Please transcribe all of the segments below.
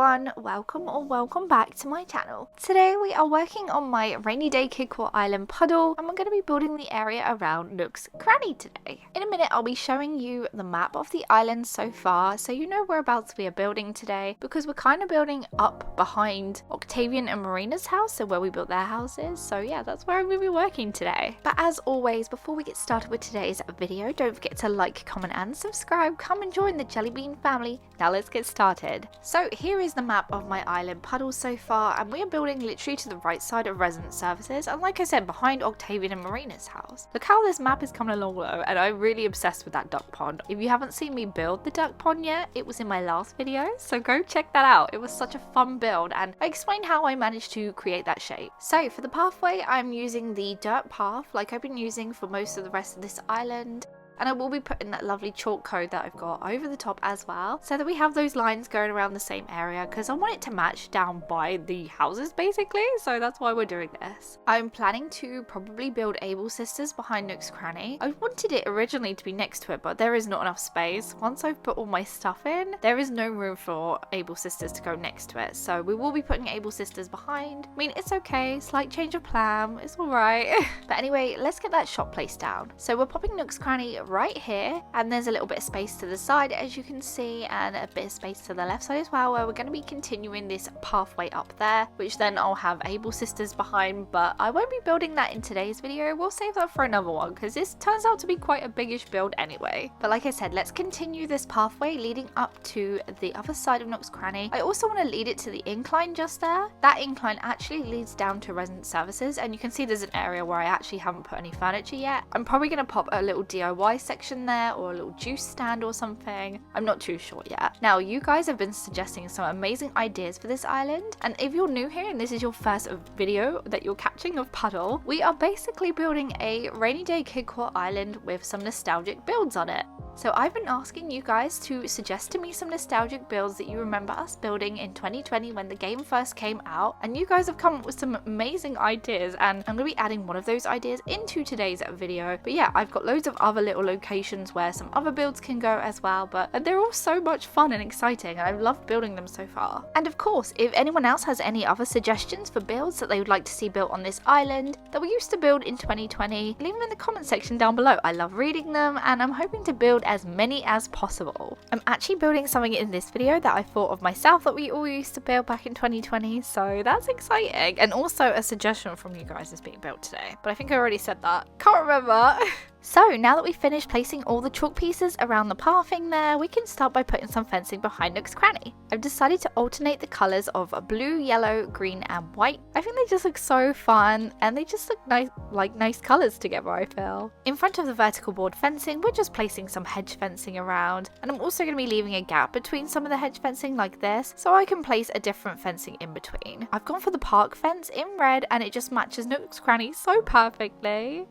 everyone, welcome or welcome back to my channel. Today we are working on my Rainy Day Kidcore Island Puddle and we're going to be building the area around Nooks Cranny today. In a minute I'll be showing you the map of the island so far so you know whereabouts we are building today, because we're kind of building up behind Octavian and Marina's house, so where we built their houses. So yeah, that's where we'll be working today. But as always, before we get started with today's video, don't forget to like, comment and subscribe. Come and join the Jellybean family. Now let's get started. So here is the map of my island Puddle so far, and we are building literally to the right side of resident services, and like I said, behind Octavian and Marina's house. Look how this map is coming along though, and I'm really obsessed with that duck pond. If you haven't seen me build the duck pond yet, it was in my last video, so go check that out. It was such a fun build and I explained how I managed to create that shape. So for the pathway, I'm using the dirt path like I've been using for most of the rest of this island. And I will be putting that lovely chalk code that I've got over the top as well, so that we have those lines going around the same area, because I want it to match down by the houses basically, so that's why we're doing this. I'm planning to probably build Able Sisters behind Nooks Cranny. I wanted it originally to be next to it, but there is not enough space. Once I've put all my stuff in, there is no room for Able Sisters to go next to it, so we will be putting Able Sisters behind. I mean, it's okay, slight change of plan, it's alright. But anyway, let's get that shop placed down. So we're popping Nooks Cranny right here, and there's a little bit of space to the side as you can see, and a bit of space to the left side as well, where we're going to be continuing this pathway up there, which then I'll have Able Sisters behind, but I won't be building that in today's video. We'll save that for another one because this turns out to be quite a biggish build anyway. But like I said, let's continue this pathway leading up to the other side of Nooks Cranny. I also want to lead it to the incline just there. That incline actually leads down to resident services, and you can see there's an area where I actually haven't put any furniture yet. I'm probably going to pop a little DIY section there, or a little juice stand or something. I'm not too sure yet. Now, you guys have been suggesting some amazing ideas for this island, and if you're new here and this is your first video that you're catching of Puddle, we are basically building a Rainy Day Kidcore island with some nostalgic builds on it. So I've been asking you guys to suggest to me some nostalgic builds that you remember us building in 2020 when the game first came out, and you guys have come up with some amazing ideas, and I'm going to be adding one of those ideas into today's video. But yeah, I've got loads of other little locations where some other builds can go as well, but they're all so much fun and exciting, and I've loved building them so far. And of course, if anyone else has any other suggestions for builds that they would like to see built on this island that we used to build in 2020, leave them in the comment section down below. I love reading them, and I'm hoping to build as many as possible. I'm actually building something in this video that I thought of myself that we all used to build back in 2020, so that's exciting, and also a suggestion from you guys is being built today, but I think I already said that. Can't remember. So now that we've finished placing all the chalk pieces around the pathing there, we can start by putting some fencing behind Nooks Cranny. I've decided to alternate the colours of blue, yellow, green and white. I think they just look so fun, and they just look nice, like nice colours together, I feel. In front of the vertical board fencing, we're just placing some hedge fencing around, and I'm also going to be leaving a gap between some of the hedge fencing like this, so I can place a different fencing in between. I've gone for the park fence in red, and it just matches Nooks Cranny so perfectly.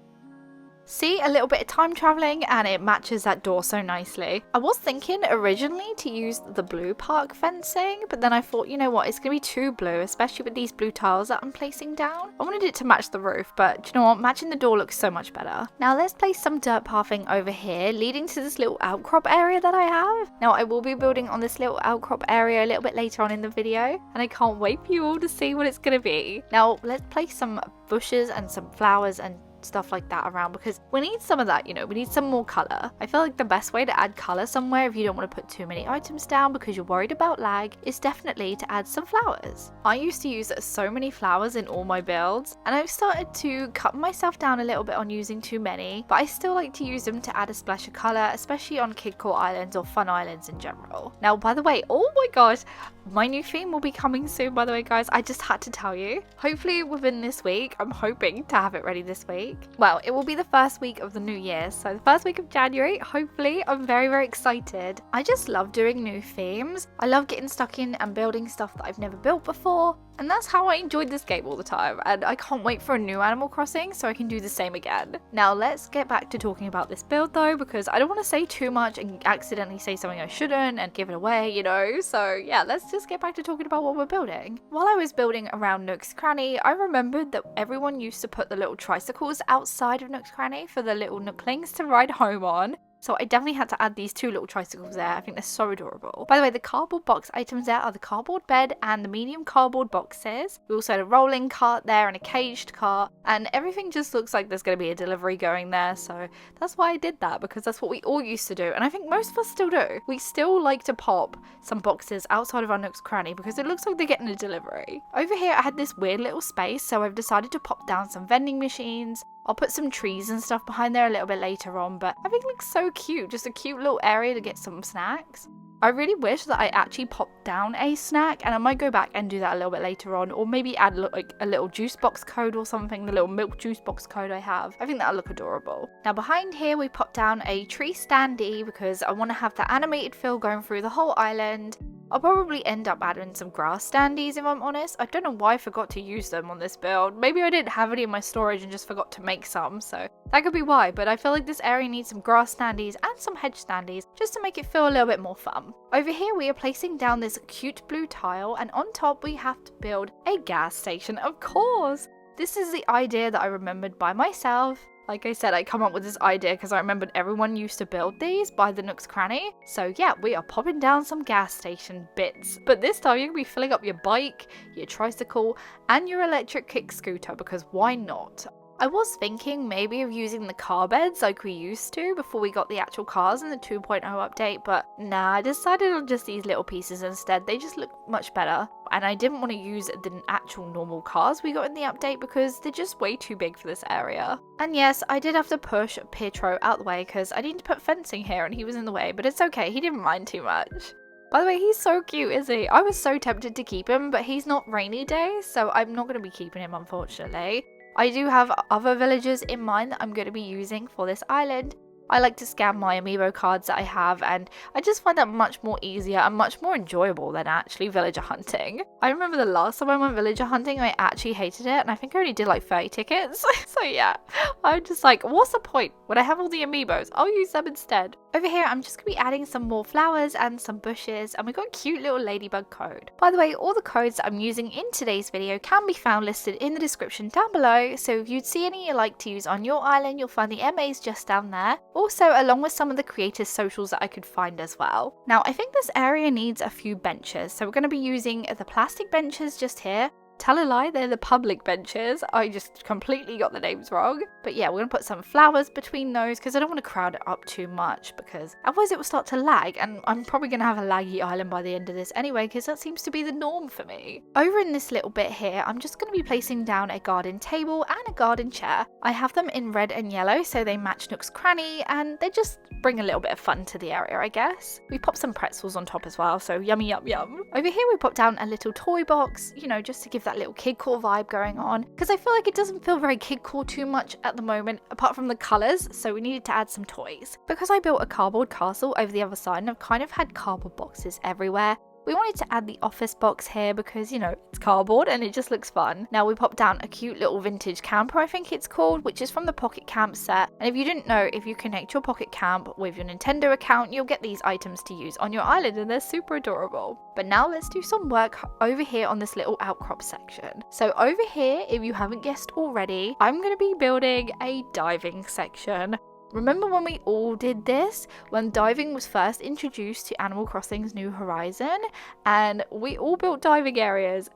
See, a little bit of time traveling and it matches that door so nicely. I was thinking originally to use the blue park fencing, but then I thought, you know what, it's going to be too blue, especially with these blue tiles that I'm placing down. I wanted it to match the roof, but do you know what, matching the door looks so much better. Now let's place some dirt pathing over here, leading to this little outcrop area that I have. Now I will be building on this little outcrop area a little bit later on in the video, and I can't wait for you all to see what it's going to be. Now let's place some bushes and some flowers and stuff like that around, because we need some of that, you know, we need some more color. I feel like the best way to add color somewhere if you don't want to put too many items down because you're worried about lag is definitely to add some flowers. I used to use so many flowers in all my builds, and I've started to cut myself down a little bit on using too many, but I still like to use them to add a splash of color, especially on Kidcore Islands or fun islands in general. Now, by the way, oh my gosh, my new theme will be coming soon, by the way, guys. I just had to tell you. Hopefully within this week. I'm hoping to have it ready this week. Well, it will be the first week of the new year, so the first week of January, hopefully. I'm very, very excited. I just love doing new themes. I love getting stuck in and building stuff that I've never built before. And that's how I enjoyed this game all the time, and I can't wait for a new Animal Crossing so I can do the same again. Now let's get back to talking about this build though, because I don't want to say too much and accidentally say something I shouldn't and give it away, you know. So yeah, let's just get back to talking about what we're building. While I was building around Nooks Cranny, I remembered that everyone used to put the little tricycles outside of Nooks Cranny for the little nooklings to ride home on. So I definitely had to add these 2 little tricycles there. I think they're so adorable. By the way, the cardboard box items there are the cardboard bed and the medium cardboard boxes. We also had a rolling cart there and a caged cart, and everything just looks like there's going to be a delivery going there. So that's why I did that, because that's what we all used to do, and I think most of us still do. We still like to pop some boxes outside of our Nooks Cranny because it looks like they're getting a delivery. Over here I had this weird little space, so I've decided to pop down some vending machines. I'll put some trees and stuff behind there a little bit later on, but I think it looks so cute. Just a cute little area to get some snacks. I really wish that I actually popped down a snack, and I might go back and do that a little bit later on, or maybe add like a little juice box code or something, the little milk juice box code I have. I think that'll look adorable. Now behind here we popped down a tree standee because I want to have that animated feel going through the whole island. I'll probably end up adding some grass standees if I'm honest. I don't know why I forgot to use them on this build. Maybe I didn't have any in my storage and just forgot to make some, so that could be why, but I feel like this area needs some grass standees and some hedge standees just to make it feel a little bit more fun. Over here we are placing down this cute blue tile, and on top we have to build a gas station, of course! This is the idea that I remembered by myself. Like I said, I come up with this idea because I remembered everyone used to build these by the Nooks Cranny. So yeah, we are popping down some gas station bits. But this time you're going to be filling up your bike, your tricycle, and your electric kick scooter, because why not? I was thinking maybe of using the car beds like we used to before we got the actual cars in the 2.0 update, but nah, I decided on just these little pieces instead. They just look much better, and I didn't want to use the actual normal cars we got in the update because they're just way too big for this area. And yes, I did have to push Pietro out the way because I needed to put fencing here and he was in the way, but it's okay, he didn't mind too much. By the way, he's so cute, isn't he? I was so tempted to keep him, but he's not Rainy Day, so I'm not going to be keeping him, unfortunately. I do have other villagers in mind that I'm going to be using for this island. I like to scan my amiibo cards that I have, and I just find that much more easier and much more enjoyable than actually villager hunting. I remember the last time I went villager hunting, I actually hated it, and I think I only did like 30 tickets. So yeah, I'm just like, what's the point? When I have all the amiibos, I'll use them instead. Over here, I'm just going to be adding some more flowers and some bushes, and we got a cute little ladybug code. By the way, all the codes that I'm using in today's video can be found listed in the description down below, so if you'd see any you like to use on your island, you'll find the MAs just down there. Also, along with some of the creators' socials that I could find as well. Now, I think this area needs a few benches, so we're going to be using the plastic benches just here. Tell a lie, they're the public benches. I just completely got the names wrong. But yeah, we're going to put some flowers between those because I don't want to crowd it up too much, because otherwise it will start to lag, and I'm probably going to have a laggy island by the end of this anyway, because that seems to be the norm for me. Over in this little bit here, I'm just going to be placing down a garden table and a garden chair. I have them in red and yellow so they match Nooks Cranny, and they just bring a little bit of fun to the area, I guess. We pop some pretzels on top as well, so yummy yum yum. Over here we pop down a little toy box, you know, just to give that little Kidcore vibe going on, because I feel like it doesn't feel very Kidcore too much at the moment apart from the colours, so we needed to add some toys. Because I built a cardboard castle over the other side and I've kind of had cardboard boxes everywhere, we wanted to add the office box here because, you know, it's cardboard and it just looks fun. Now we popped down a cute little vintage camper, I think it's called, which is from the Pocket Camp set. And if you didn't know, if you connect your Pocket Camp with your Nintendo account, you'll get these items to use on your island, and they're super adorable. But now let's do some work over here on this little outcrop section. So over here, if you haven't guessed already, I'm going to be building a diving section. Remember when we all did this? When diving was first introduced to Animal Crossing's New Horizon, and we all built diving areas.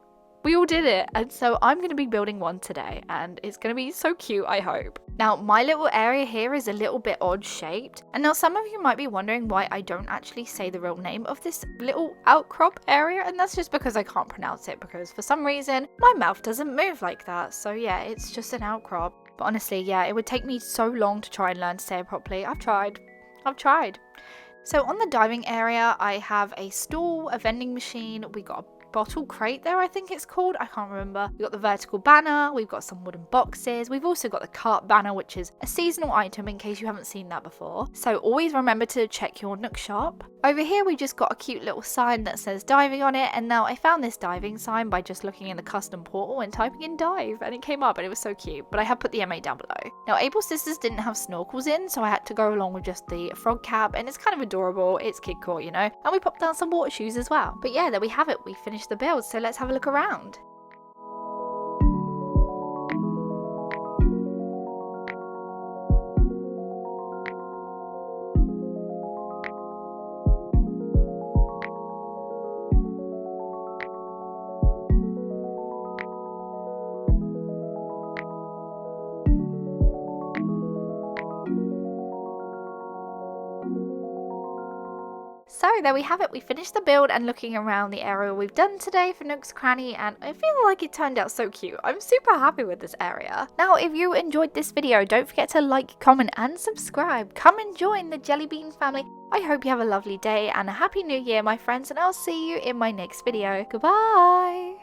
We all did it, and so I'm going to be building one today, and it's going to be so cute, I hope. Now, my little area here is a little bit odd shaped, and now some of you might be wondering why I don't actually say the real name of this little outcrop area, and that's just because I can't pronounce it, because for some reason my mouth doesn't move like that. So yeah, it's just an outcrop. But honestly, yeah, it would take me so long to try and learn to say it properly. I've tried. So on the diving area, I have a stool, a vending machine, we got a bottle crate there, I think it's called, I can't remember. We've got the vertical banner, we've got some wooden boxes, we've also got the cart banner, which is a seasonal item in case you haven't seen that before. So always remember to check your Nook shop. Over here we just got a cute little sign that says diving on it, and now I found this diving sign by just looking in the custom portal and typing in dive, and it came up and it was so cute, but I have put the MA down below. Now April's sisters didn't have snorkels in, so I had to go along with just the frog cap, and it's kind of adorable, it's Kidcore, you know, and we popped down some water shoes as well. But yeah, there we have it, we finished the build, so let's have a look around. there we have it. We finished the build and looking around the area we've done today for Nooks Cranny, and I feel like it turned out so cute. I'm super happy with this area. Now, if you enjoyed this video, don't forget to like, comment, and subscribe. Come and join the Jellybean family. I hope you have a lovely day and a happy new year, my friends, and I'll see you in my next video. Goodbye!